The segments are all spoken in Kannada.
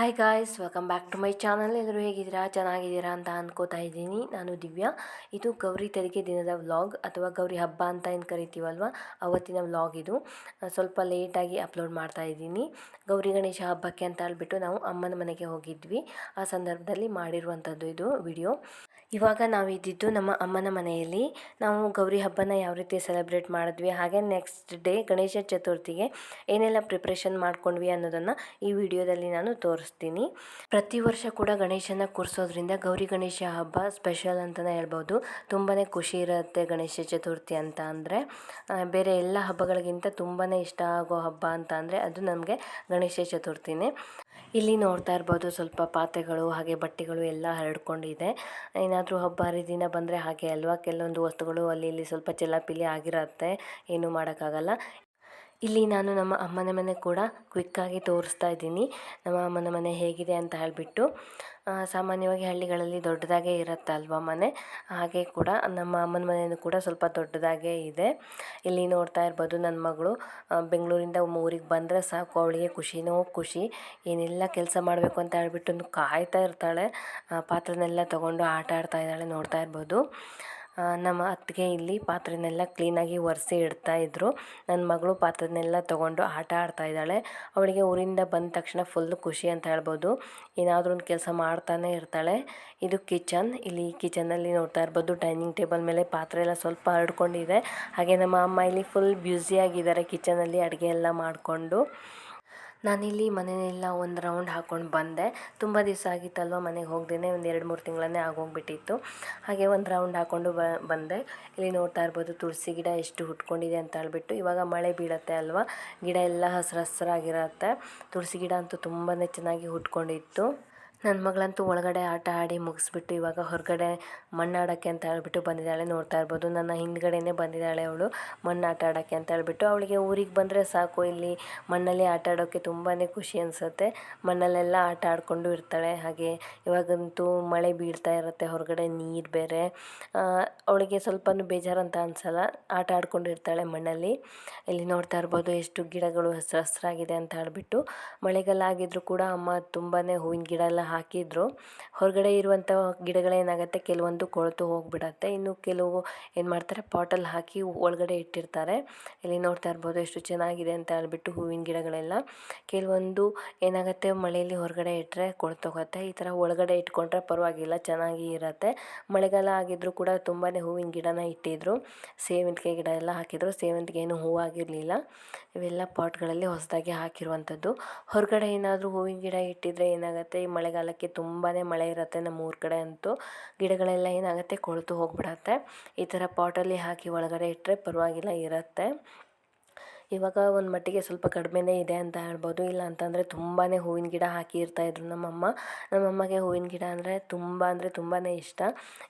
Hi guys, welcome back to my channel. ಎಲ್ಲರೂ ಹೇಗಿದ್ದೀರಾ? ಚೆನ್ನಾಗಿದ್ದೀರಾ ಅಂತ ಅಂದ್ಕೋತಾ ಇದ್ದೀನಿ. ನಾನು ದಿವ್ಯಾ. ಇದು ಗೌರಿ ತೆರಿಗೆ ದಿನದ ವ್ಲಾಗ್ ಅಥವಾ ಗೌರಿ ಹಬ್ಬ ಅಂತ ಏನು ಕರಿತೀವಲ್ವ, ಅವತ್ತಿನ ವ್ಲಾಗ್ ಇದು. ಸ್ವಲ್ಪ ಲೇಟಾಗಿ ಅಪ್ಲೋಡ್ ಮಾಡ್ತಾ ಇದ್ದೀನಿ. ಗೌರಿ ಗಣೇಶ ಹಬ್ಬಕ್ಕೆ ಅಂತ ಹೇಳ್ಬಿಟ್ಟು ನಾವು ಅಮ್ಮನ ಮನೆಗೆ ಹೋಗಿದ್ವಿ. ಆ ಸಂದರ್ಭದಲ್ಲಿ ಮಾಡಿರುವಂಥದ್ದು ಇದು ವಿಡಿಯೋ. ಇವಾಗ ನಾವಿದ್ದಿದ್ದು ನಮ್ಮ ಅಮ್ಮನ ಮನೆಯಲ್ಲಿ. ನಾವು ಗೌರಿ ಹಬ್ಬನ ಯಾವ ರೀತಿ ಸೆಲೆಬ್ರೇಟ್ ಮಾಡಿದ್ವಿ, ಹಾಗೆ ನೆಕ್ಸ್ಟ್ ಡೇ ಗಣೇಶ ಚತುರ್ಥಿಗೆ ಏನೆಲ್ಲ ಪ್ರಿಪ್ರೇಷನ್ ಮಾಡ್ಕೊಂಡ್ವಿ ಅನ್ನೋದನ್ನು ಈ ವಿಡಿಯೋದಲ್ಲಿ ನಾನು ತೋರಿಸ್ತೀನಿ. ಪ್ರತಿ ವರ್ಷ ಕೂಡ ಗಣೇಶನ ಕೂರಿಸೋದ್ರಿಂದ ಗೌರಿ ಗಣೇಶ ಹಬ್ಬ ಸ್ಪೆಷಲ್ ಅಂತಲೇ ಹೇಳ್ಬೋದು. ತುಂಬಾ ಖುಷಿ ಇರುತ್ತೆ ಗಣೇಶ ಚತುರ್ಥಿ ಅಂತ ಅಂದರೆ. ಬೇರೆ ಎಲ್ಲ ಹಬ್ಬಗಳಿಗಿಂತ ತುಂಬಾ ಇಷ್ಟ ಆಗೋ ಹಬ್ಬ ಅಂತ ಅಂದರೆ ಅದು ನಮಗೆ ಗಣೇಶ ಚತುರ್ಥಿನೇ. ಇಲ್ಲಿ ನೋಡ್ತಾ ಇರ್ಬೋದು, ಸ್ವಲ್ಪ ಪಾತ್ರೆಗಳು ಹಾಗೆ ಬಟ್ಟೆಗಳು ಎಲ್ಲ ಹರಡ್ಕೊಂಡಿದೆ. ಏನಾದರೂ ಹಬ್ಬ ಹರಿದಿನ ಬಂದರೆ ಹಾಗೆ ಅಲ್ವಾ, ಕೆಲವೊಂದು ವಸ್ತುಗಳು ಅಲ್ಲಿ ಇಲ್ಲಿ ಸ್ವಲ್ಪ ಚೆಲ್ಲಾಪಿಲ್ಲಿ ಆಗಿರುತ್ತೆ, ಏನೂ ಮಾಡೋಕ್ಕಾಗಲ್ಲ. ಇಲ್ಲಿ ನಾನು ನಮ್ಮ ಅಮ್ಮನ ಮನೆ ಕೂಡ ಕ್ವಿಕ್ಕಾಗಿ ತೋರಿಸ್ತಾ ಇದ್ದೀನಿ, ನಮ್ಮ ಅಮ್ಮನ ಮನೆ ಹೇಗಿದೆ ಅಂತ ಹೇಳಿಬಿಟ್ಟು. ಸಾಮಾನ್ಯವಾಗಿ ಹಳ್ಳಿಗಳಲ್ಲಿ ದೊಡ್ಡದಾಗೇ ಇರುತ್ತೆ ಅಲ್ವಾ ಮನೆ, ಹಾಗೆ ಕೂಡ ನಮ್ಮ ಅಮ್ಮನ ಮನೆಯೂ ಕೂಡ ಸ್ವಲ್ಪ ದೊಡ್ಡದಾಗೇ ಇದೆ. ಇಲ್ಲಿ ನೋಡ್ತಾ ಇರ್ಬೋದು, ನನ್ನ ಮಗಳು ಬೆಂಗಳೂರಿಂದ ಊರಿಗೆ ಬಂದರೆ ಸಾಕು, ಅವಳಿಗೆ ಖುಷಿನೋ ಖುಷಿ. ಏನೆಲ್ಲ ಕೆಲಸ ಮಾಡಬೇಕು ಅಂತ ಹೇಳ್ಬಿಟ್ಟು ಕಾಯ್ತಾ ಇರ್ತಾಳೆ. ಪಾತ್ರೆನೆಲ್ಲ ತೊಗೊಂಡು ಆಟ ಆಡ್ತಾ ಇದ್ದಾಳೆ, ನೋಡ್ತಾ ಇರ್ಬೋದು. ನಮ್ಮ ಅತ್ತಿಗೆ ಇಲ್ಲಿ ಪಾತ್ರೆನೆಲ್ಲ ಕ್ಲೀನಾಗಿ ಒರೆಸಿ ಇಡ್ತಾಯಿದ್ರು. ನನ್ನ ಮಗಳು ಪಾತ್ರೆನೆಲ್ಲ ತೊಗೊಂಡು ಆಟ ಆಡ್ತಾ ಇದ್ದಾಳೆ. ಅವಳಿಗೆ ಊರಿಂದ ಬಂದ ತಕ್ಷಣ ಫುಲ್ಲು ಖುಷಿ ಅಂತ ಹೇಳ್ಬೋದು. ಏನಾದರೂ ಒಂದು ಕೆಲಸ ಮಾಡ್ತಾನೆ ಇರ್ತಾಳೆ. ಇದು ಕಿಚನ್. ಇಲ್ಲಿ ಕಿಚನಲ್ಲಿ ನೋಡ್ತಾ ಇರ್ಬೋದು, ಡೈನಿಂಗ್ ಟೇಬಲ್ ಮೇಲೆ ಪಾತ್ರೆ ಎಲ್ಲ ಸ್ವಲ್ಪ ಹರಡ್ಕೊಂಡಿದೆ. ಹಾಗೆ ನಮ್ಮ ಅಮ್ಮ ಇಲ್ಲಿ ಫುಲ್ ಬ್ಯುಸಿಯಾಗಿದ್ದಾರೆ ಕಿಚನಲ್ಲಿ ಅಡುಗೆ ಎಲ್ಲ ಮಾಡಿಕೊಂಡು. ನಾನಿಲ್ಲಿ ಮನೆಯೆಲ್ಲ ಒಂದು ರೌಂಡ್ ಹಾಕ್ಕೊಂಡು ಬಂದೆ. ತುಂಬ ದಿವಸ ಆಗಿತ್ತಲ್ವ ಮನೆಗೆ ಹೋಗ್ದೇ, ಒಂದು 2-3 ತಿಂಗಳನ್ನೇ ಆಗೋಗ್ಬಿಟ್ಟಿತ್ತು. ಹಾಗೆ ಒಂದು ರೌಂಡ್ ಹಾಕ್ಕೊಂಡು ಬಂದೆ. ಇಲ್ಲಿ ನೋಡ್ತಾ ಇರ್ಬೋದು, ತುಳಸಿ ಗಿಡ ಎಷ್ಟು ಹುಟ್ಕೊಂಡಿದೆ ಅಂತ ಹೇಳ್ಬಿಟ್ಟು. ಇವಾಗ ಮಳೆ ಬೀಳುತ್ತೆ ಅಲ್ವಾ, ಗಿಡ ಎಲ್ಲ ಹಸ್ರು ಹಸ್ರಾಗಿರುತ್ತೆ. ತುಳಸಿ ಗಿಡ ಅಂತೂ ತುಂಬಾ ಚೆನ್ನಾಗಿ ಹುಟ್ಕೊಂಡಿತ್ತು. ನನ್ನ ಮಗಳಂತೂ ಒಳಗಡೆ ಆಟ ಆಡಿ ಮುಗಿಸ್ಬಿಟ್ಟು ಇವಾಗ ಹೊರಗಡೆ ಮಣ್ಣಾಡೋಕ್ಕೆ ಅಂತ ಹೇಳ್ಬಿಟ್ಟು ಬಂದಿದ್ದಾಳೆ. ನೋಡ್ತಾ ಇರ್ಬೋದು, ನನ್ನ ಹಿಂದ್ಗಡೆನೇ ಬಂದಿದ್ದಾಳೆ ಅವಳು ಮಣ್ಣು ಆಟ ಆಡೋಕ್ಕೆ ಅಂತ ಹೇಳ್ಬಿಟ್ಟು. ಅವಳಿಗೆ ಊರಿಗೆ ಬಂದರೆ ಸಾಕು, ಇಲ್ಲಿ ಮಣ್ಣಲ್ಲಿ ಆಟ ಆಡೋಕ್ಕೆ ತುಂಬಾ ಖುಷಿ ಅನಿಸುತ್ತೆ. ಮಣ್ಣಲ್ಲೆಲ್ಲ ಆಟ ಆಡಿಕೊಂಡು ಇರ್ತಾಳೆ. ಹಾಗೆ ಇವಾಗಂತೂ ಮಳೆ ಬೀಳ್ತಾ ಇರುತ್ತೆ, ಹೊರಗಡೆ ನೀರು ಬೇರೆ. ಅವಳಿಗೆ ಸ್ವಲ್ಪನೂ ಬೇಜಾರಂತ ಅನಿಸಲ್ಲ, ಆಟ ಆಡ್ಕೊಂಡು ಇರ್ತಾಳೆ ಮಣ್ಣಲ್ಲಿ. ಇಲ್ಲಿ ನೋಡ್ತಾ ಇರ್ಬೋದು, ಎಷ್ಟು ಗಿಡಗಳು ಹಸ್ರು ಹಸ್ರಾಗಿದೆ ಅಂತ ಹೇಳ್ಬಿಟ್ಟು. ಮಳೆಗಾಲ ಆಗಿದ್ರೂ ಕೂಡ ಅಮ್ಮ ತುಂಬಾ ಹೂವಿನ ಗಿಡ ಎಲ್ಲ ಹಾಕಿದ್ರು. ಹೊರಗಡೆ ಇರುವಂಥ ಗಿಡಗಳೇನಾಗುತ್ತೆ, ಕೆಲವೊಂದು ಕೊಳೆತು ಹೋಗಿಬಿಡತ್ತೆ. ಇನ್ನು ಕೆಲವು ಏನು ಮಾಡ್ತಾರೆ, ಪಾಟಲ್ಲಿ ಹಾಕಿ ಒಳಗಡೆ ಇಟ್ಟಿರ್ತಾರೆ. ಇಲ್ಲಿ ನೋಡ್ತಾ ಇರ್ಬೋದು, ಎಷ್ಟು ಚೆನ್ನಾಗಿದೆ ಅಂತ ಹೇಳ್ಬಿಟ್ಟು ಹೂವಿನ ಗಿಡಗಳೆಲ್ಲ. ಕೆಲವೊಂದು ಏನಾಗುತ್ತೆ, ಮಳೆಯಲ್ಲಿ ಹೊರಗಡೆ ಇಟ್ಟರೆ ಕೊಳ್ತೋಗುತ್ತೆ. ಈ ಥರ ಒಳಗಡೆ ಇಟ್ಕೊಂಡ್ರೆ ಪರವಾಗಿಲ್ಲ, ಚೆನ್ನಾಗಿ ಇರುತ್ತೆ. ಮಳೆಗಾಲ ಆಗಿದ್ದರೂ ಕೂಡ ತುಂಬಾ ಹೂವಿನ ಗಿಡನ ಇಟ್ಟಿದ್ರು. ಸೇವಂತಿಗೆ ಗಿಡ ಎಲ್ಲ ಹಾಕಿದ್ರು. ಸೇವಂತಿಗೆ ಏನು ಹೂವಾಗಿರಲಿಲ್ಲ. ಇವೆಲ್ಲ ಪಾಟ್ಗಳಲ್ಲಿ ಹೊಸದಾಗಿ ಹಾಕಿರುವಂಥದ್ದು. ಹೊರಗಡೆ ಏನಾದರೂ ಹೂವಿನ ಗಿಡ ಇಟ್ಟಿದ್ರೆ ಏನಾಗುತ್ತೆ, ಈ ಮಳೆಗಾಲಕ್ಕೆ ತುಂಬಾ ಮಳೆ ಇರುತ್ತೆ ನಮ್ಮ ಊರ ಕಡೆ ಅಂತೂ. ಗಿಡಗಳೆಲ್ಲ ಏನಾಗುತ್ತೆ, ಕೊಳೆತು ಹೋಗಿಬಿಡತ್ತೆ. ಈ ಥರ ಪಾಟಲ್ಲಿ ಹಾಕಿ ಒಳಗಡೆ ಇಟ್ಟರೆ ಪರವಾಗಿಲ್ಲ, ಇರುತ್ತೆ. ಇವಾಗ ಒಂದು ಮಟ್ಟಿಗೆ ಸ್ವಲ್ಪ ಕಡಿಮೆನೇ ಇದೆ ಅಂತ ಹೇಳ್ಬೋದು. ಇಲ್ಲ ಅಂತಂದರೆ ತುಂಬಾ ಹೂವಿನ ಗಿಡ ಹಾಕಿರ್ತಾಯಿದ್ರು ನಮ್ಮಮ್ಮ. ನಮ್ಮಮ್ಮಗೆ ಹೂವಿನ ಗಿಡ ಅಂದರೆ ತುಂಬಾ ಇಷ್ಟ.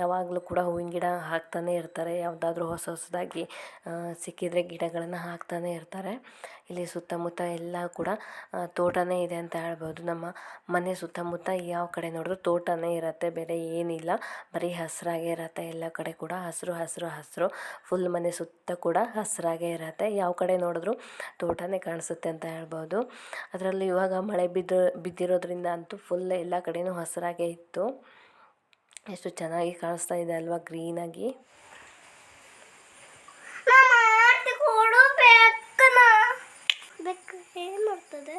ಯಾವಾಗಲೂ ಕೂಡ ಹೂವಿನ ಗಿಡ ಹಾಕ್ತಾನೇ ಇರ್ತಾರೆ. ಯಾವುದಾದ್ರೂ ಹೊಸದಾಗಿ ಸಿಕ್ಕಿದರೆ ಗಿಡಗಳನ್ನು ಹಾಕ್ತಾನೇ ಇರ್ತಾರೆ. ಇಲ್ಲಿ ಸುತ್ತಮುತ್ತ ಎಲ್ಲ ಕೂಡ ತೋಟನೇ ಇದೆ ಅಂತ ಹೇಳ್ಬೋದು. ನಮ್ಮ ಮನೆ ಸುತ್ತಮುತ್ತ ಯಾವ ಕಡೆ ನೋಡಿದ್ರು ತೋಟನೇ ಇರುತ್ತೆ, ಬೇರೆ ಏನಿಲ್ಲ. ಬರೀ ಹಸಿರಾಗೇ ಇರುತ್ತೆ, ಎಲ್ಲ ಕಡೆ ಕೂಡ ಹಸಿರು ಹಸಿರು ಹಸಿರು. ಫುಲ್ ಮನೆ ಸುತ್ತ ಕೂಡ ಹಸಿರಾಗೇ ಇರುತ್ತೆ, ಯಾವ ಕಡೆ ನೋಡಿದ್ರು ತೋಟನೇ ಕಾಣಿಸುತ್ತೆ ಅಂತ ಹೇಳ್ಬೋದು. ಅದರಲ್ಲೂ ಇವಾಗ ಮಳೆ ಬಿದ್ದಿರೋದ್ರಿಂದ ಅಂತೂ ಫುಲ್ ಎಲ್ಲ ಕಡೆಯೂ ಹಸಿರಾಗೇ ಇತ್ತು. ಎಷ್ಟು ಚೆನ್ನಾಗಿ ಕಾಣಿಸ್ತಾ ಇದೆ ಅಲ್ವಾ, ಗ್ರೀನಾಗಿ. ಏನು ಮಾಡ್ತದೆ?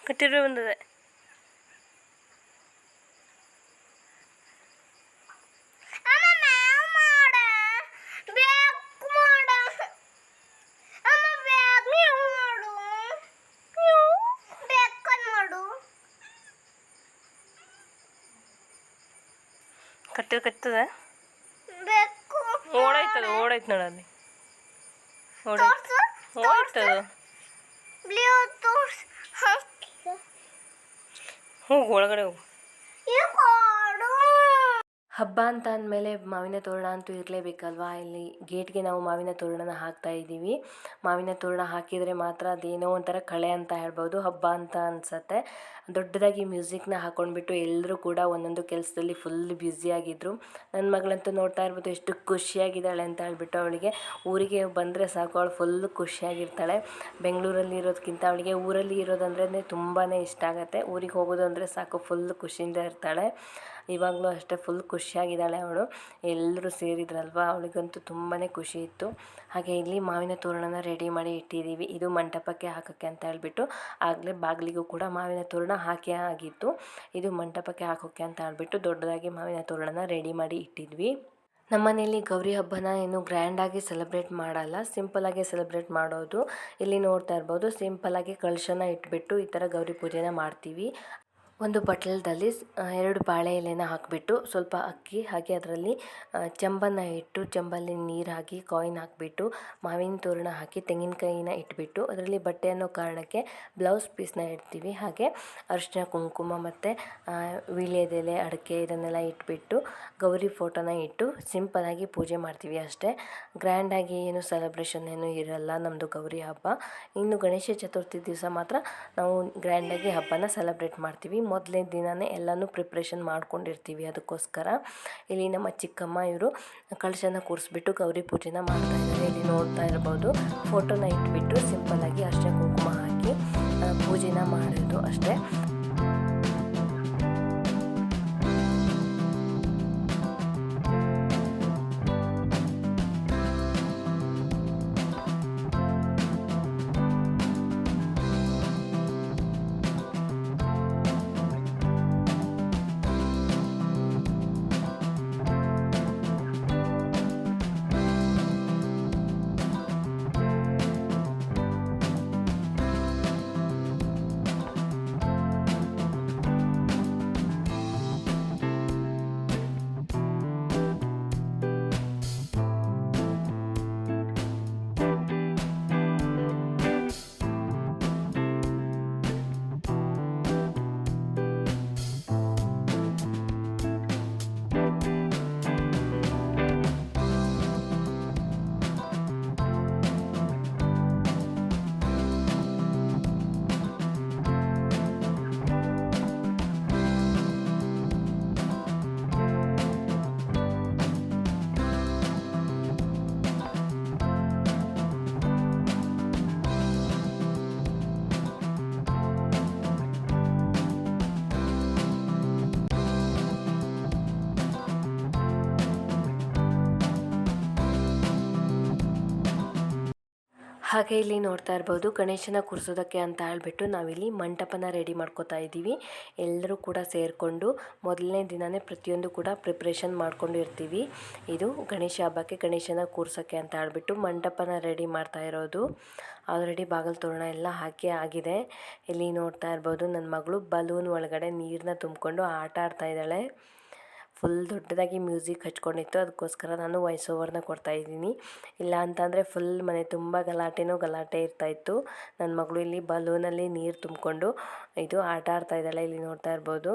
ಕಟ್ಟಿರೋ ಬಂದಿದೆ. ಕಟ್ಟದ ಓಡಾಯ್ತದ, ಓಡಾಯ್ತು ನೋಡಲ್ಲಿ, ಓಡಾಯ್ತದ. ಹೋಗು ಒಳಗಡೆ ಹೋಗು. ಹಬ್ಬ ಅಂತ ಅಂದಮೇಲೆ ಮಾವಿನ ತೋರಣ ಅಂತೂ ಇರಲೇಬೇಕಲ್ವಾ. ಇಲ್ಲಿ ಗೇಟ್ಗೆ ನಾವು ಮಾವಿನ ತೋರಣನ ಹಾಕ್ತಾ ಇದ್ದೀವಿ. ಮಾವಿನ ತೋರಣ ಹಾಕಿದರೆ ಮಾತ್ರ ಅದೇನೋ ಒಂಥರ ಕಳೆ ಅಂತ ಹೇಳ್ಬೋದು, ಹಬ್ಬ ಅಂತ ಅನಿಸತ್ತೆ. ದೊಡ್ಡದಾಗಿ ಮ್ಯೂಸಿಕ್ನ ಹಾಕ್ಕೊಂಡ್ಬಿಟ್ಟು ಎಲ್ಲರೂ ಕೂಡ ಒಂದೊಂದು ಕೆಲಸದಲ್ಲಿ ಫುಲ್ ಬ್ಯುಸಿಯಾಗಿದ್ದರು. ನನ್ನ ಮಗಳಂತೂ ನೋಡ್ತಾ ಇರ್ಬೋದು ಎಷ್ಟು ಖುಷಿಯಾಗಿದ್ದಾಳೆ ಅಂತ ಹೇಳ್ಬಿಟ್ಟು. ಅವಳಿಗೆ ಊರಿಗೆ ಬಂದರೆ ಸಾಕು, ಅವಳು ಫುಲ್ಲು ಖುಷಿಯಾಗಿರ್ತಾಳೆ. ಬೆಂಗಳೂರಲ್ಲಿ ಇರೋದಕ್ಕಿಂತ ಅವಳಿಗೆ ಊರಲ್ಲಿ ಇರೋದಂದ್ರೆ ತುಂಬಾ ಇಷ್ಟ ಆಗುತ್ತೆ. ಊರಿಗೆ ಹೋಗೋದು ಅಂದರೆ ಸಾಕು, ಫುಲ್ ಖುಷಿಯಿಂದ ಇರ್ತಾಳೆ. ಇವಾಗಲೂ ಅಷ್ಟೇ ಫುಲ್ ಖುಷಿಯಾಗಿದ್ದಾಳೆ ಅವಳು. ಎಲ್ಲರೂ ಸೇರಿದ್ರಲ್ವ, ಅವಳಿಗಂತೂ ತುಂಬಾ ಖುಷಿ ಇತ್ತು. ಹಾಗೆ ಇಲ್ಲಿ ಮಾವಿನ ತೋರಣನ ರೆಡಿ ಮಾಡಿ ಇಟ್ಟಿದ್ದೀವಿ. ಇದು ಮಂಟಪಕ್ಕೆ ಹಾಕೋಕ್ಕೆ ಅಂತ ಹೇಳ್ಬಿಟ್ಟು, ಆಗಲೇ ಬಾಗಿಲಿಗೂ ಕೂಡ ಮಾವಿನ ತೋರಣ ಹಾಕಿ ಆಗಿತ್ತು. ಇದು ಮಂಟಪಕ್ಕೆ ಹಾಕೋಕ್ಕೆ ಅಂತ ಹೇಳ್ಬಿಟ್ಟು ದೊಡ್ಡದಾಗಿ ಮಾವಿನ ತೋರಣನ ರೆಡಿ ಮಾಡಿ ಇಟ್ಟಿದ್ವಿ. ನಮ್ಮನೆಯಲ್ಲಿ ಗೌರಿ ಹಬ್ಬನ ಏನು ಗ್ರ್ಯಾಂಡಾಗಿ ಸೆಲೆಬ್ರೇಟ್ ಮಾಡಲ್ಲ, ಸಿಂಪಲ್ಲಾಗಿ ಸೆಲೆಬ್ರೇಟ್ ಮಾಡೋದು. ಇಲ್ಲಿ ನೋಡ್ತಾ ಇರ್ಬೋದು, ಸಿಂಪಲ್ಲಾಗಿ ಕಳಶನ ಇಟ್ಬಿಟ್ಟು ಈ ಥರ ಗೌರಿ ಪೂಜೆನ ಮಾಡ್ತೀವಿ. ಒಂದು ಬಟ್ಲದಲ್ಲಿ 2 ಬಾಳೆ ಎಲೆನ ಹಾಕಿಬಿಟ್ಟು ಸ್ವಲ್ಪ ಅಕ್ಕಿ ಹಾಗೆ ಅದರಲ್ಲಿ ಚೆಂಬನ್ನು ಇಟ್ಟು, ಚೆಂಬಲ್ಲಿ ನೀರು ಹಾಕಿ ಕಾಯಿನ್ ಹಾಕಿಬಿಟ್ಟು ಮಾವಿನ ತೋರಣ ಹಾಕಿ ತೆಂಗಿನಕಾಯಿನ ಇಟ್ಬಿಟ್ಟು ಅದರಲ್ಲಿ ಬಟ್ಟೆ ಅನ್ನೋ ಕಾರಣಕ್ಕೆ ಬ್ಲೌಸ್ ಪೀಸ್ನ ಇಡ್ತೀವಿ. ಹಾಗೆ ಅರಿಶಿನ ಕುಂಕುಮ ಮತ್ತು ವೀಳ್ಯದೆಲೆ ಅಡಿಕೆ ಇದನ್ನೆಲ್ಲ ಇಟ್ಬಿಟ್ಟು ಗೌರಿ ಫೋಟೋನ ಇಟ್ಟು ಸಿಂಪಲ್ಲಾಗಿ ಪೂಜೆ ಮಾಡ್ತೀವಿ ಅಷ್ಟೇ. ಗ್ರ್ಯಾಂಡಾಗಿ ಏನು ಸೆಲೆಬ್ರೇಷನ್ ಏನೂ ಇರಲ್ಲ ನಮ್ಮದು ಗೌರಿ ಹಬ್ಬ. ಇನ್ನು ಗಣೇಶ ಚತುರ್ಥಿ ದಿವಸ ಮಾತ್ರ ನಾವು ಗ್ರ್ಯಾಂಡಾಗಿ ಹಬ್ಬನ ಸೆಲೆಬ್ರೇಟ್ ಮಾಡ್ತೀವಿ. ಮೊದಲನೇ ದಿನವೇ ಎಲ್ಲನೂ ಪ್ರಿಪ್ರೇಷನ್ ಮಾಡ್ಕೊಂಡಿರ್ತೀವಿ. ಅದಕ್ಕೋಸ್ಕರ ಇಲ್ಲಿ ನಮ್ಮ ಚಿಕ್ಕಮ್ಮ ಇವರು ಕಳಶನ ಕೂರಿಸ್ಬಿಟ್ಟು ಗೌರಿ ಪೂಜೆನ ಮಾಡ್ತಾಯಿದ್ದಾರೆ. ಇಲ್ಲಿ ನೋಡ್ತಾ ಇರ್ಬೋದು, ಫೋಟೋನ ಇಟ್ಬಿಟ್ಟು ಸಿಂಪಲ್ಲಾಗಿ ಅರಿಶಿನ ಕುಂಕುಮ ಹಾಕಿ ಪೂಜೆನ ಮಾಡೋದು ಅಷ್ಟೇ. ಹಾಗೆ ಇಲ್ಲಿ ನೋಡ್ತಾ ಇರ್ಬೋದು, ಗಣೇಶನ ಕೂರಿಸೋದಕ್ಕೆ ಅಂತ ಹೇಳ್ಬಿಟ್ಟು ನಾವಿಲ್ಲಿ ಮಂಟಪನ ರೆಡಿ ಮಾಡ್ಕೋತಾ ಇದ್ದೀವಿ. ಎಲ್ಲರೂ ಕೂಡ ಸೇರಿಕೊಂಡು ಮೊದಲನೇ ದಿನವೇ ಪ್ರತಿಯೊಂದು ಕೂಡ ಪ್ರಿಪ್ರೇಷನ್ ಮಾಡ್ಕೊಂಡು ಇರ್ತೀವಿ. ಇದು ಗಣೇಶ ಹಬ್ಬಕ್ಕೆ ಗಣೇಶನ ಕೂರ್ಸೋಕ್ಕೆ ಅಂತ ಹೇಳ್ಬಿಟ್ಟು ಮಂಟಪನ ರೆಡಿ ಮಾಡ್ತಾ ಇರೋದು. ಆಲ್ರೆಡಿ ಬಾಗಿಲು ತೋರಣ ಎಲ್ಲ ಹಾಕಿ ಆಗಿದೆ. ಇಲ್ಲಿ ನೋಡ್ತಾ ಇರ್ಬೋದು, ನನ್ನ ಮಗಳು ಬಲೂನ್ ಒಳಗಡೆ ನೀರನ್ನ ತುಂಬಿಕೊಂಡು ಆಟ ಆಡ್ತಾ ಇದ್ದಾಳೆ. ಫುಲ್ ದೊಡ್ಡದಾಗಿ ಮ್ಯೂಸಿಕ್ ಹಚ್ಕೊಂಡಿತ್ತು, ಅದಕ್ಕೋಸ್ಕರ ನಾನು ವಾಯ್ಸ್ ಓವರ್ನ ಕೊಡ್ತಾಯಿದ್ದೀನಿ. ಇಲ್ಲ ಅಂತಂದರೆ ಫುಲ್ ಮನೆ ತುಂಬ ಗಲಾಟೆ ಇರ್ತಾಯಿತ್ತು. ನನ್ನ ಮಗಳು ಇಲ್ಲಿ ಬಲೂನಲ್ಲಿ ನೀರು ತುಂಬಿಕೊಂಡು ಇದು ಆಟ ಆಡ್ತಾ ಇದ್ದಾಳೆ. ಇಲ್ಲಿ ನೋಡ್ತಾ ಇರ್ಬೋದು.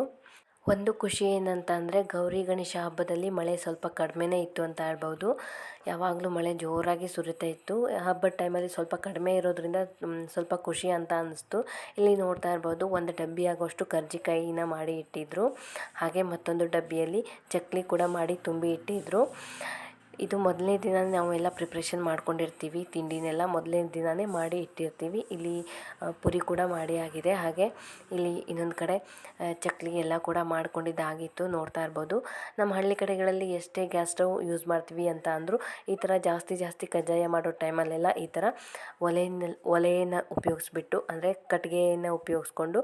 ಒಂದು ಖುಷಿ ಏನಂತ ಅಂದರೆ ಗೌರಿ ಗಣೇಶ ಹಬ್ಬದಲ್ಲಿ ಮಳೆ ಸ್ವಲ್ಪ ಕಡಿಮೆನೇ ಇತ್ತು ಅಂತ ಹೇಳ್ಬೋದು. ಯಾವಾಗಲೂ ಮಳೆ ಜೋರಾಗಿ ಸುರಿತಾ ಇತ್ತು. ಹಬ್ಬದ ಟೈಮಲ್ಲಿ ಸ್ವಲ್ಪ ಕಡಿಮೆ ಇರೋದ್ರಿಂದ ಸ್ವಲ್ಪ ಖುಷಿ ಅಂತ ಅನ್ನಿಸ್ತು. ಇಲ್ಲಿ ನೋಡ್ತಾ ಇರ್ಬೋದು, ಒಂದು ಡಬ್ಬಿ ಆಗೋಷ್ಟು ಕರ್ಜಿಕಾಯಿನ ಮಾಡಿ ಇಟ್ಟಿದ್ದರು. ಹಾಗೆ ಮತ್ತೊಂದು ಡಬ್ಬಿಯಲ್ಲಿ ಚಕ್ಲಿ ಕೂಡ ಮಾಡಿ ತುಂಬಿ ಇಟ್ಟಿದ್ದರು. ಇದು ಮೊದಲನೇ ದಿನ ನಾವೆಲ್ಲ ಪ್ರಿಪ್ರೇಷನ್ ಮಾಡ್ಕೊಂಡಿರ್ತೀವಿ. ತಿಂಡಿನೆಲ್ಲ ಮೊದಲನೇ ದಿನವೇ ಮಾಡಿ ಇಟ್ಟಿರ್ತೀವಿ. ಇಲ್ಲಿ ಪುರಿ ಕೂಡ ಮಾಡಿ ಆಗಿದೆ. ಹಾಗೆ ಇಲ್ಲಿ ಇನ್ನೊಂದು ಕಡೆ ಚಕ್ಲಿ ಎಲ್ಲ ಕೂಡ ಮಾಡ್ಕೊಂಡಿದ್ದಾಗಿತ್ತು. ನೋಡ್ತಾ ಇರ್ಬೋದು, ನಮ್ಮ ಹಳ್ಳಿ ಕಡೆಗಳಲ್ಲಿ ಎಷ್ಟೇ ಗ್ಯಾಸ್ ಸ್ಟವ್ ಯೂಸ್ ಮಾಡ್ತೀವಿ ಅಂತ ಅಂದರೂ ಈ ಥರ ಜಾಸ್ತಿ ಕಜ್ಜಾಯ ಮಾಡೋ ಟೈಮಲ್ಲೆಲ್ಲ ಈ ಥರ ಒಲೆಯನ್ನು ಉಪಯೋಗಿಸ್ಬಿಟ್ಟು, ಅಂದರೆ ಕಟ್ಟಿಗೆಯನ್ನು ಉಪಯೋಗಿಸ್ಕೊಂಡು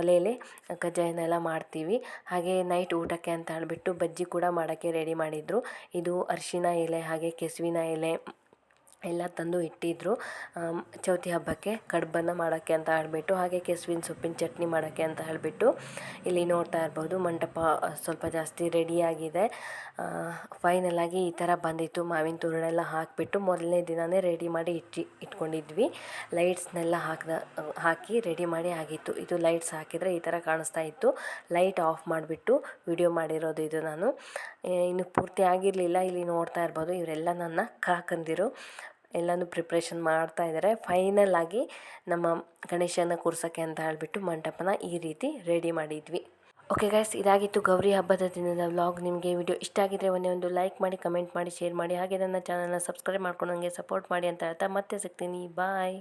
ಒಲೆಯಲ್ಲಿ ಕಜ್ಜಾಯನೆಲ್ಲ ಮಾಡ್ತೀವಿ. ಹಾಗೆ ನೈಟ್ ಊಟಕ್ಕೆ ಅಂತ ಹೇಳಿಬಿಟ್ಟು ಬಜ್ಜಿ ಕೂಡ ಮಾಡೋಕ್ಕೆ ರೆಡಿ ಮಾಡಿದರು. ಇದು ಅರಿಶಿನ ಎಲೆ ಹಾಗೆ ಕೆಸುವಿನ ಎಲೆ ಎಲ್ಲ ತಂದು ಇಟ್ಟಿದ್ದರು. ಚೌತಿ ಹಬ್ಬಕ್ಕೆ ಕಡುಬನ್ನು ಮಾಡೋಕ್ಕೆ ಅಂತ ಹೇಳಿಬಿಟ್ಟು, ಹಾಗೆ ಕೆಸುವಿನ ಸೊಪ್ಪಿನ ಚಟ್ನಿ ಮಾಡೋಕ್ಕೆ ಅಂತ ಹೇಳಿಬಿಟ್ಟು. ಇಲ್ಲಿ ನೋಡ್ತಾ ಇರ್ಬೋದು, ಮಂಟಪ ಸ್ವಲ್ಪ ಜಾಸ್ತಿ ರೆಡಿಯಾಗಿದೆ. ಫೈನಲಾಗಿ ಈ ಥರ ಬಂದಿತ್ತು. ಮಾವಿನ ತೋರಣ ಎಲ್ಲ ಹಾಕಿಬಿಟ್ಟು ಮೊದಲನೇ ದಿನವೇ ರೆಡಿ ಮಾಡಿ ಇಟ್ಕೊಂಡಿದ್ವಿ. ಲೈಟ್ಸ್ನೆಲ್ಲ ಹಾಕಿ ರೆಡಿ ಮಾಡಿ ಆಗಿತ್ತು. ಇದು ಲೈಟ್ಸ್ ಹಾಕಿದರೆ ಈ ಥರ ಕಾಣಿಸ್ತಾ ಇತ್ತು. ಲೈಟ್ ಆಫ್ ಮಾಡಿಬಿಟ್ಟು ವಿಡಿಯೋ ಮಾಡಿರೋದು ಇದು ನಾನು. ಇನ್ನು ಪೂರ್ತಿ ಆಗಿರಲಿಲ್ಲ. ಇಲ್ಲಿ ನೋಡ್ತಾ ಇರ್ಬೋದು, ಇವರೆಲ್ಲ ನನ್ನ ಕಾಕಂದಿರು ಎಲ್ಲನೂ ಪ್ರಿಪ್ರೇಷನ್ ಮಾಡ್ತಾ ಇದ್ದಾರೆ. ಫೈನಲ್ ಆಗಿ ನಮ್ಮ ಗಣೇಶನ ಕೂರ್ಸೋಕ್ಕೆ ಅಂತ ಹೇಳಿಬಿಟ್ಟು ಮಂಟಪನ ಈ ರೀತಿ ರೆಡಿ ಮಾಡಿದ್ವಿ. ಓಕೆ ಗೈಸ್, ಇದಾಗಿತ್ತು ಗೌರಿ ಹಬ್ಬದ ದಿನದ ವ್ಲಾಗ್. ನಿಮಗೆ ವಿಡಿಯೋ ಇಷ್ಟ ಆಗಿದ್ರೆ ಒಂದು ಲೈಕ್ ಮಾಡಿ, ಕಮೆಂಟ್ ಮಾಡಿ, ಶೇರ್ ಮಾಡಿ, ಹಾಗೆ ನನ್ನ ಚಾನಲ್ನ ಸಬ್ಸ್ಕ್ರೈಬ್ ಮಾಡ್ಕೊಂಡು ನನಗೆ ಸಪೋರ್ಟ್ ಮಾಡಿ ಅಂತ ಹೇಳ್ತಾ ಮತ್ತೆ ಸಿಗ್ತೀನಿ. ಬಾಯ್.